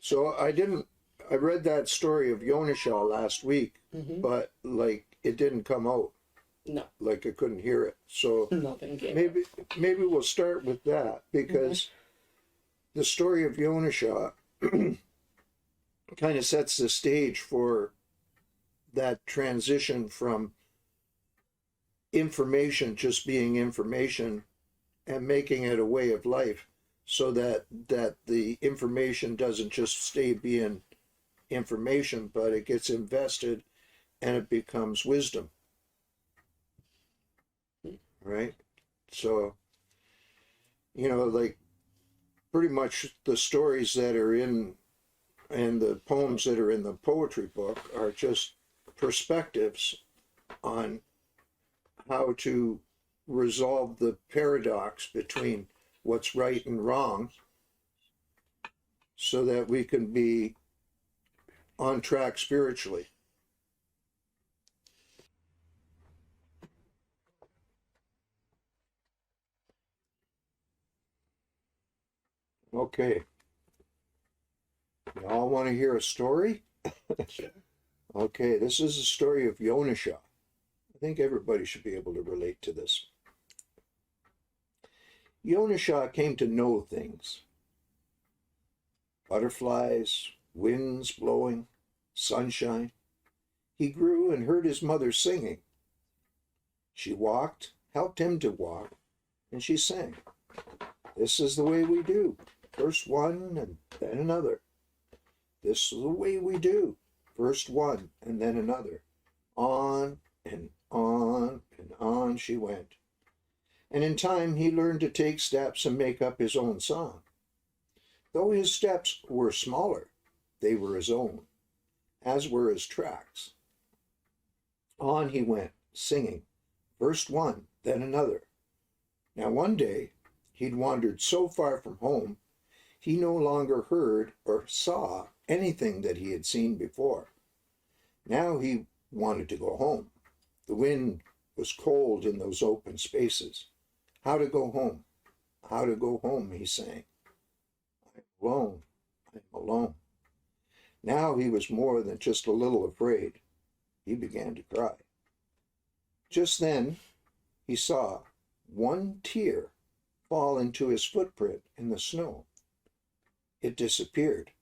So I read that story of Yonishaw last week, but like it didn't come out. No, Like I couldn't hear it. So nothing came. maybe we'll start with that because the story of Yonishaw kind of sets the stage for that transition from information just being information and making it a way of life, so that the information doesn't just stay being information, but it gets invested and it becomes wisdom, right? So, like pretty much the stories that are in and the poems that are in the poetry book are just perspectives on how to resolve the paradox between what's right and wrong so that we can be on track spiritually. Okay. You all want to hear a story? Sure. Okay, this is a story of Yonisha. I think everybody should be able to relate to this. Yonisha came to know things. Butterflies, winds blowing, sunshine. He grew and heard his mother singing. She walked, helped him to walk, and she sang. This is the way we do. First one and then another. This is the way we do. First one and then another. On and on and on she went. And in time he learned to take steps and make up his own song. Though his steps were smaller, they were his own, as were his tracks. On he went, singing, first one, then another. Now one day he'd wandered so far from home, he no longer heard or saw anything that he had seen before. Now he wanted to go home. The wind was cold in those open spaces. How to go home? How to go home, he sang. I'm alone. I'm alone. Now he was more than just a little afraid. He began to cry. Just then he saw one tear fall into his footprint in the snow. It disappeared.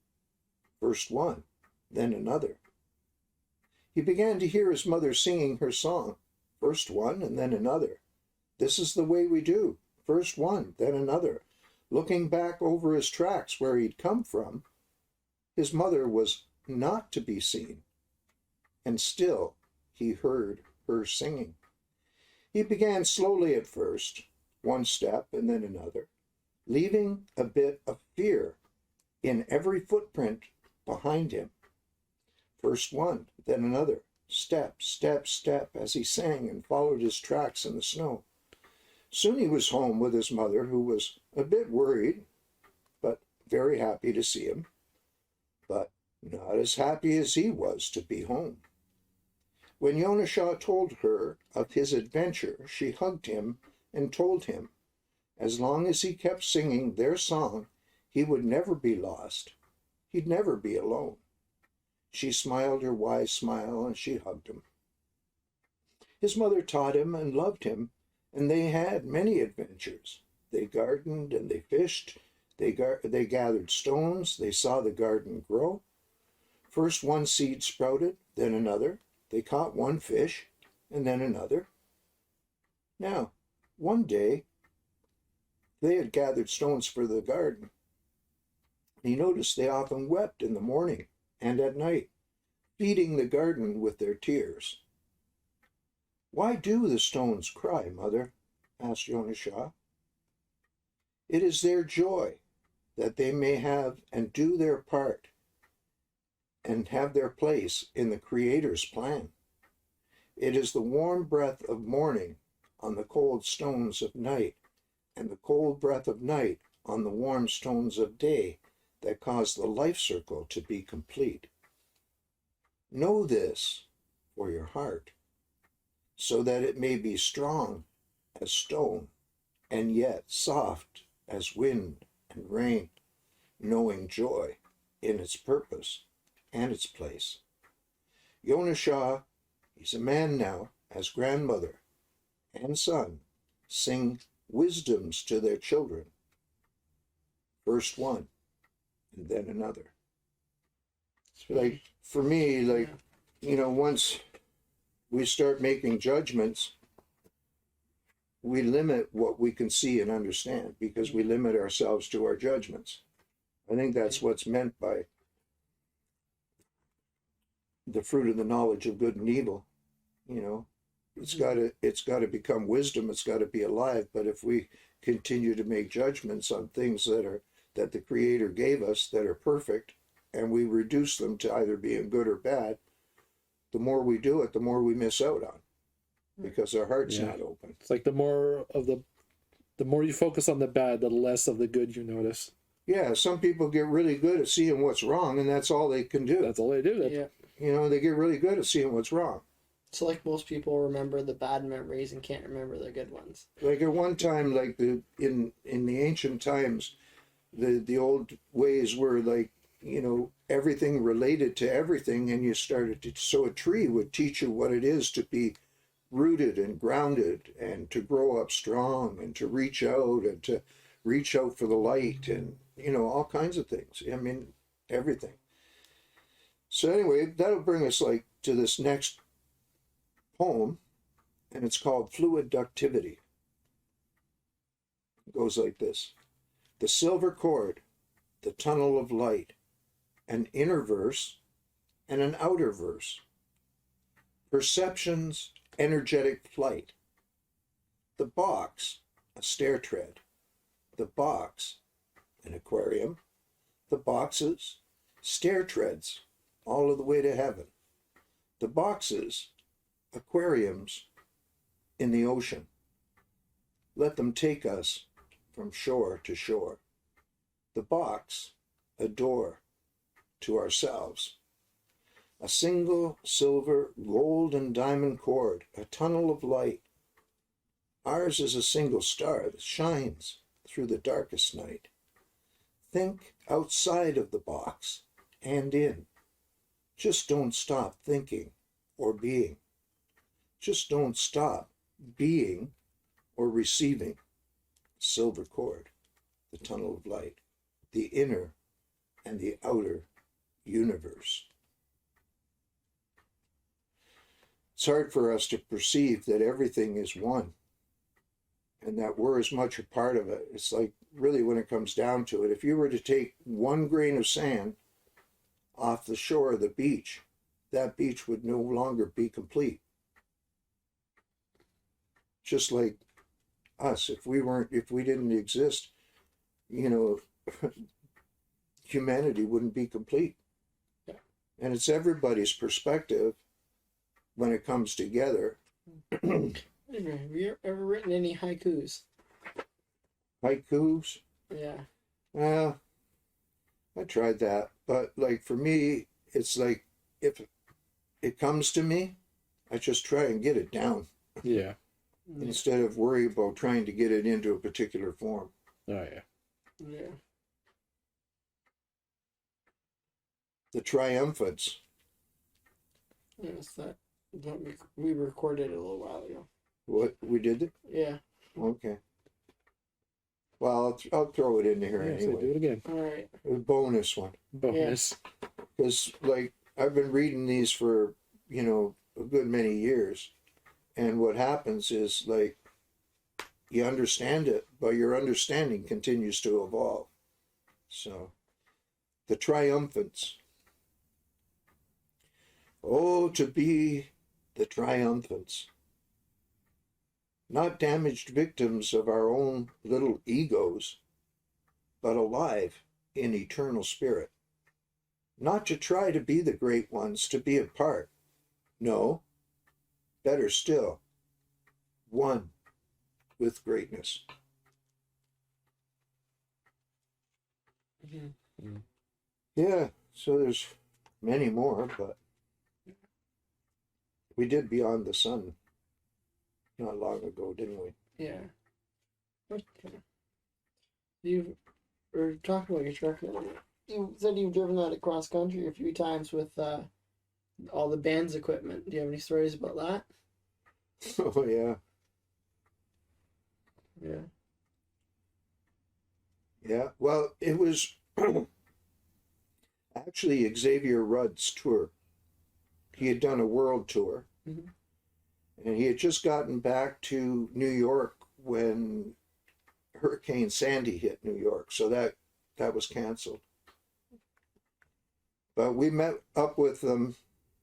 First one, then another. He began to hear his mother singing her song. First one and then another. This is the way we do. First one, then another. Looking back over his tracks where he'd come from, his mother was not to be seen. And still he heard her singing. He began slowly at first, one step and then another, leaving a bit of fear in every footprint behind him. First one, then another, step, step, step, as he sang and followed his tracks in the snow. Soon he was home with his mother, who was a bit worried, but very happy to see him, but not as happy as he was to be home. When Yonisha told her of his adventure, she hugged him and told him, as long as he kept singing their song, he would never be lost. He'd never be alone. She smiled her wise smile and she hugged him. His mother taught him and loved him, and they had many adventures. They gardened and they fished. They gathered stones. They saw the garden grow. First one seed sprouted, then another. They caught one fish, and then another. Now, one day, they had gathered stones for the garden. He noticed they often wept in the morning and at night, feeding the garden with their tears. Why do the stones cry, Mother? Asked Yonisha. It is their joy that they may have and do their part and have their place in the Creator's plan. It is the warm breath of morning on the cold stones of night and the cold breath of night on the warm stones of day that cause the life circle to be complete. Know this for your heart, so that it may be strong as stone and yet soft as wind and rain, knowing joy in its purpose and its place. Yona Shah, he's a man now, as grandmother and son sing wisdoms to their children. First one, and then another. Like, for me, like, you know, once we start making judgments, we limit what we can see and understand because we limit ourselves to our judgments. I think that's what's meant by the fruit of the knowledge of good and evil. You know, it's got to become wisdom. It's got to be alive. But if we continue to make judgments on things that the Creator gave us that are perfect, and we reduce them to either being good or bad, the more we do it, the more we miss out on, because our heart's not open. It's like the more you focus on the bad, the less of the good you notice. Yeah, some people get really good at seeing what's wrong, and that's all they can do. That's all they do. Yeah. You know, they get really good at seeing what's wrong. So like most people remember the bad memories and can't remember the good ones. Like at one time, like in the ancient times, the old ways were like, you know, everything related to everything, and you started to, so a tree would teach you what it is to be rooted and grounded and to grow up strong and to reach out for the light and, you know, all kinds of things. I mean, everything. So anyway, that'll bring us like to this next poem, and it's called Fluid Ductivity. It goes like this. The silver cord, the tunnel of light, an inner verse and an outer verse. Perception's energetic flight. The box, a stair tread. The box, an aquarium. The boxes, stair treads, all of the way to heaven. The boxes, aquariums in the ocean. Let them take us from shore to shore. The box, a door to ourselves. A single silver, gold, and diamond cord, a tunnel of light. Ours is a single star that shines through the darkest night. Think outside of the box and in. Just don't stop thinking or being. Just don't stop being or receiving. Silver cord, the tunnel of light, the inner and the outer universe. It's hard for us to perceive that everything is one and that we're as much a part of it. It's like, really, when it comes down to it, if you were to take one grain of sand off the shore of the beach, that beach would no longer be complete. Just like us, if we didn't exist, you know, humanity wouldn't be complete. Yeah. And it's everybody's perspective when it comes together. Have you ever written any haikus? Haikus? Yeah. Well, I tried that, but like for me, it's like if it comes to me, I just try and get it down. Yeah. Instead of worry about trying to get it into a particular form. Oh yeah. Yeah. The triumphants. Yes, that we recorded it a little while ago. What we did it? Yeah. Okay. Well, I'll throw it in here Yeah, so do anyway. it again. All right. A bonus one, Bonus. because like I've been reading these for, you know, a good many years, and what happens is like you understand it, but your understanding continues to evolve. So, the triumphants. Oh, to be the triumphants. Not damaged victims of our own little egos, but alive in eternal spirit. Not to try to be the great ones, to be a part. No, better still, one with greatness. Mm-hmm. Yeah, so there's many more, but we did Beyond the Sun not long ago, didn't we? Yeah. Okay. You were talking about your truck earlier. you said you've driven that across country a few times with all the band's equipment. Do you have any stories about that? Oh yeah, Yeah. yeah. Well, it was actually Xavier Rudd's tour. He had done a world tour, Mhm. and he had just gotten back to New York when Hurricane Sandy hit New York, so that was canceled. But we met up with them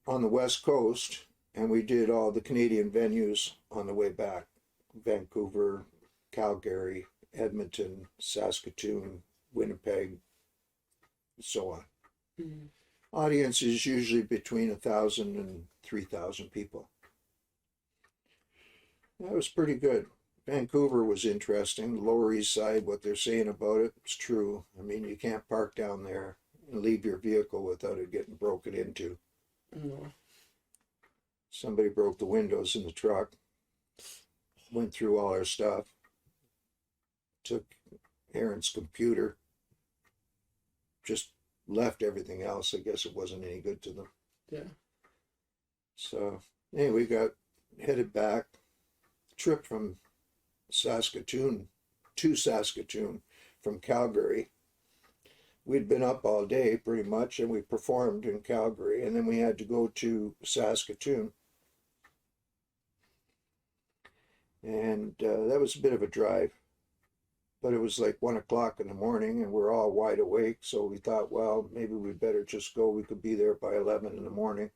on the West Coast, and we did all the Canadian venues on the way back: Vancouver, Calgary, Edmonton, Saskatoon, Winnipeg, and so on. Mhm. Audience is usually between 1,000 and 3,000 people. That was pretty good. Vancouver was interesting. The Lower East Side, what they're saying about it is true. I mean, you can't park down there and leave your vehicle without it getting broken into. No. Somebody broke the windows in the truck, went through all our stuff, took Aaron's computer, just left everything else. I guess it wasn't any good to them. Yeah. So, anyway, we got headed back. Trip from Saskatoon to Saskatoon from Calgary. We'd been up all day pretty much, and we performed in Calgary, and then we had to go to Saskatoon. And that was a bit of a drive, but it was like 1 o'clock in the morning, and we're all wide awake. So we thought, well, maybe we better just go. We could be there by 11 in the morning.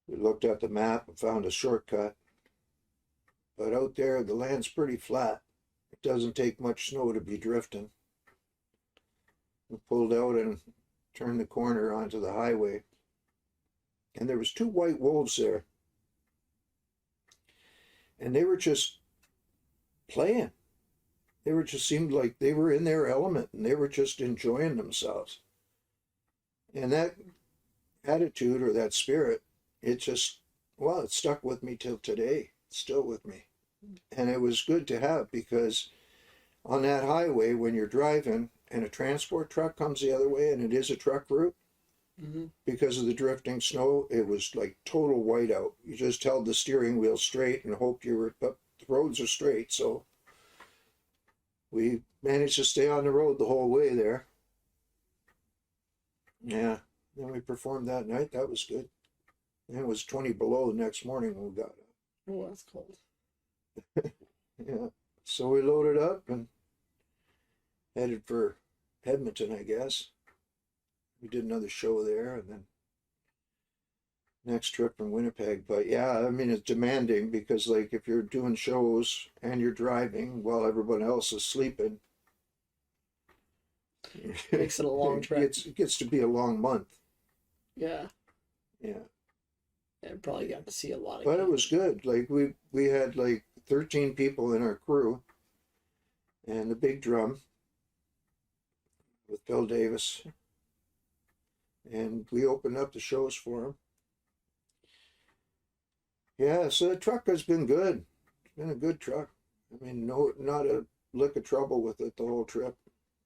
We looked at the map and found a shortcut. But out there, the land's pretty flat. It doesn't take much snow to be drifting. We pulled out and turned the corner onto the highway. And there was two white wolves there. And they were just playing. They were just seemed like they were in their element, and they were just enjoying themselves. And that attitude, or that spirit, it just, well, it stuck with me till today. It's still with me. And it was good to have, because on that highway, when you're driving and a transport truck comes the other way, and it is a truck route, Mm-hmm. because of the drifting snow, it was like total whiteout. You just held the steering wheel straight and hoped you were, but the roads are straight, so we managed to stay on the road the whole way there. Yeah, then we performed that night. That was good. And it was 20 below the next morning when we got up. Oh, that's cold. Yeah, so we loaded up and headed for Edmonton, I guess. We did another show there, and then next trip from Winnipeg. But yeah, I mean, it's demanding, because like if you're doing shows and you're driving while everyone else is sleeping, Makes it a long trip. It gets to be a long month. Yeah. Yeah, And probably got to see a lot of but it people. was good. Like we had like 13 people in our crew, and the big drum with Bill Davis, and we opened up the shows for him. Yeah, so the truck has been good. It's been a good truck. I mean, no, not a lick of trouble with it the whole trip.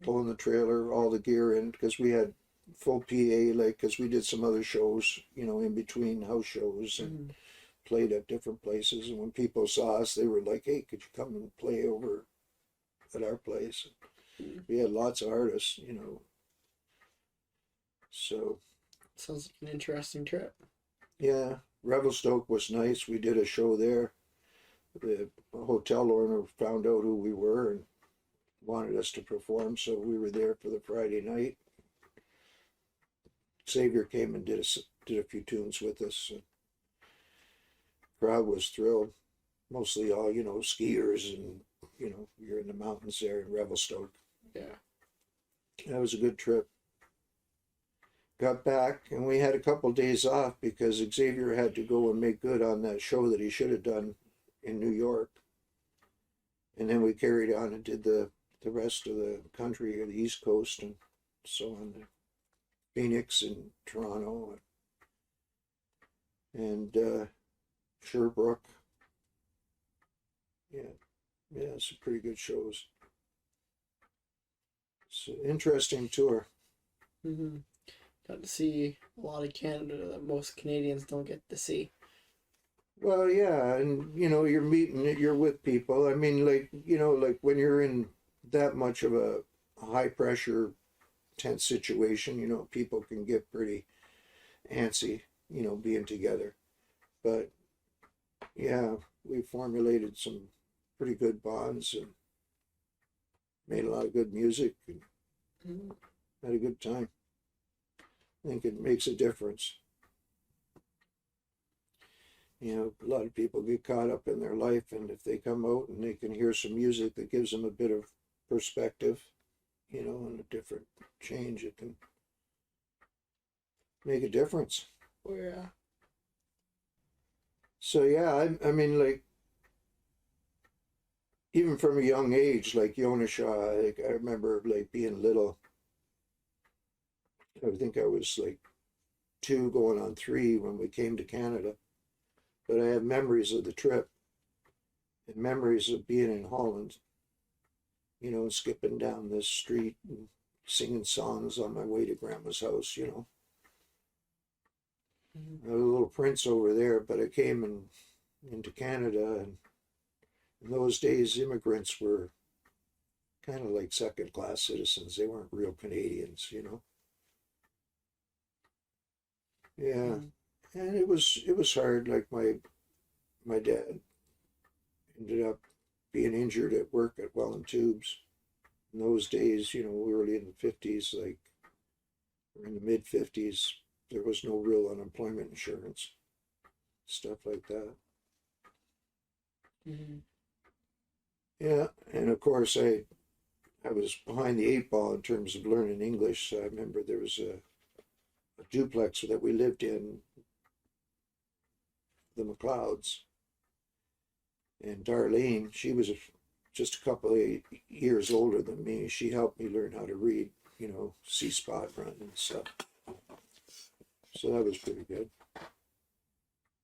Pulling the trailer, all the gear in, because we had full PA, like, because we did some other shows, in between house shows, and Mhm. played at different places. And when people saw us, they were like, "Hey, could you come and play over at our place?" Mhm. We had lots of artists, So Sounds like an interesting trip. yeah, Revelstoke was nice. We did a show there. The hotel owner found out who we were and wanted us to perform, so we were there for the Friday night. Xavier came and did a few tunes with us. Crowd was thrilled. Mostly all, skiers, and you're in the mountains there in Revelstoke. Yeah. That was a good trip. Got back, and we had a couple days off because Xavier had to go and make good on that show that he should have done in New York. And then we carried on and did the rest of the country, or the East Coast, and so on. Phoenix and Toronto and Sherbrooke. Yeah, some pretty good shows. It's an interesting tour. Mm-hmm. Got to see a lot of Canada that most Canadians don't get to see. Well, yeah, and you're with people. I mean, like, like when you're in that much of a high pressure, tense situation, people can get pretty antsy, being together. But yeah, we formulated some pretty good bonds and made a lot of good music and Mm-hmm. had a good time. I think it makes a difference. A lot of people get caught up in their life, and if they come out and they can hear some music that gives them a bit of perspective, and a different change, it can make a difference. Oh, yeah. So yeah, I mean, like, even from a young age, like Yonasha, like I remember like being little. I think I was like 2 going on 3 when we came to Canada. But I have memories of the trip and memories of being in Holland, skipping down this street and singing songs on my way to Grandma's house, Mm-hmm. I was a little prince over there, but I came into Canada, and in those days, immigrants were kind of like second-class citizens. They weren't real Canadians, Yeah, Mm-hmm. and it was hard. Like my dad ended up being injured at work at Welland Tubes. In those days, early in the 50s, like, or in the mid 50s, there was no real unemployment insurance, stuff like that. Mm-hmm. Yeah, and of course, I was behind the 8 ball in terms of learning English. So I remember there was a duplex that we lived in, the McLeods, and Darlene, she was just a couple of years older than me. She helped me learn how to read, see spot run and stuff. So that was pretty good.